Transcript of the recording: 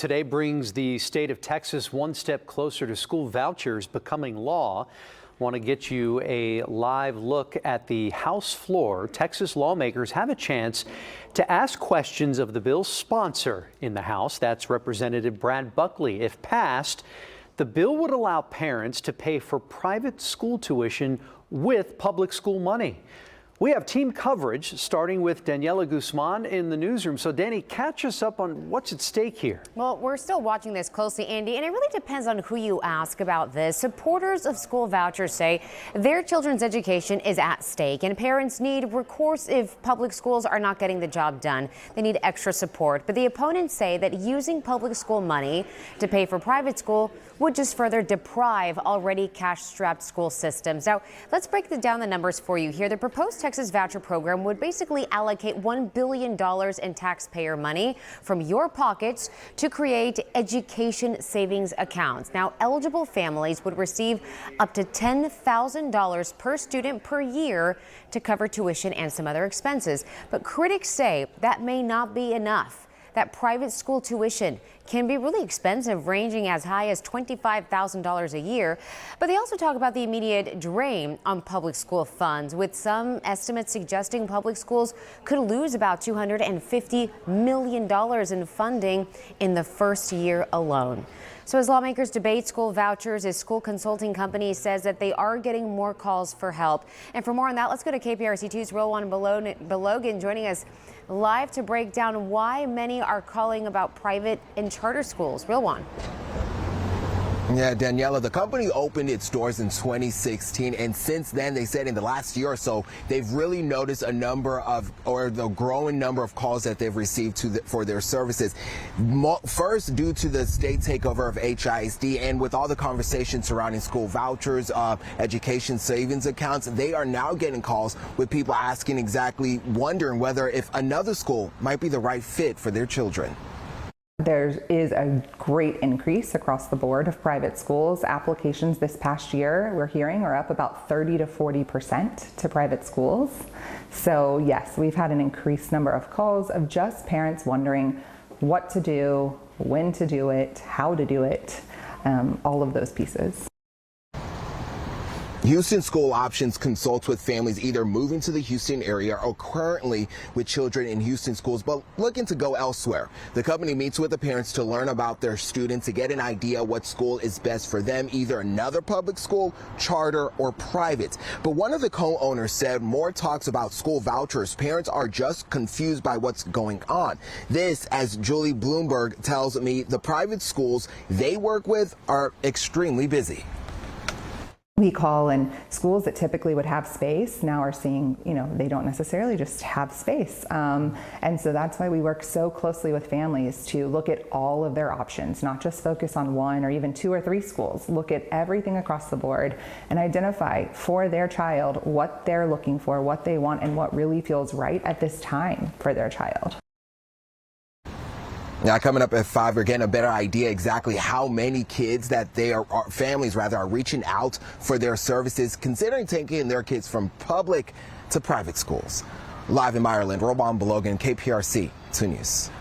today brings the state of Texas one step closer to school vouchers becoming law. Want to get you a live look at the House floor. Texas lawmakers have a chance to ask questions of the bill's sponsor in the House. That's Representative Brad Buckley. If passed, the bill would allow parents to pay for private school tuition with public school money. We have team coverage starting with Daniela Guzman in the newsroom. So, Danny, catch us up on what's at stake here. Well, we're still watching this closely, Andy, and it really depends on who you ask about this. Supporters of school vouchers say their children's education is at stake, and parents need recourse if public schools are not getting the job done. They need extra support. But the opponents say that using public school money to pay for private school would just further deprive already cash-strapped school systems. Now, let's break down the numbers for you here. The proposed Texas voucher program would basically allocate $1 billion in taxpayer money from your pockets to create education savings accounts. Now, eligible families would receive up to $10,000 per student per year to cover tuition and some other expenses. But critics say that may not be enough. That private school tuition can be really expensive, ranging as high as $25,000 a year. But they also talk about the immediate drain on public school funds, with some estimates suggesting public schools could lose about $250 million in funding in the first year alone. So as lawmakers debate school vouchers, a school consulting company says that they are getting more calls for help. And for more on that, let's go to KPRC2's Rowan Belogan joining us live to break down why many are calling about private and charter schools. Rowan. Yeah, Daniela, the company opened its doors in 2016, and since then, they said in the last year or so, they've really noticed the growing number of calls that they've received for their services. First, due to the state takeover of HISD, and with all the conversations surrounding school vouchers, education savings accounts, they are now getting calls with people wondering whether if another school might be the right fit for their children. There is a great increase across the board of private schools. Applications this past year, we're hearing, are up about 30 to 40% to private schools. So yes, we've had an increased number of calls of just parents wondering what to do, when to do it, how to do it, all of those pieces. Houston School Options consults with families either moving to the Houston area or currently with children in Houston schools but looking to go elsewhere. The company meets with the parents to learn about their students, to get an idea what school is best for them, either another public school, charter, or private. But one of the co-owners said more talks about school vouchers. Parents are just confused by what's going on. This, as Julie Bloomberg tells me, the private schools they work with are extremely busy. We call, and schools that typically would have space now are seeing, they don't necessarily just have space. And so that's why we work so closely with families to look at all of their options, not just focus on one or even two or three schools. Look at everything across the board and identify for their child what they're looking for, what they want, and what really feels right at this time for their child. Now, coming up at 5, we're getting a better idea exactly how many kids that families are reaching out for their services, considering taking their kids from public to private schools. Live in Ireland, Rowan Belogan, KPRC 2 News.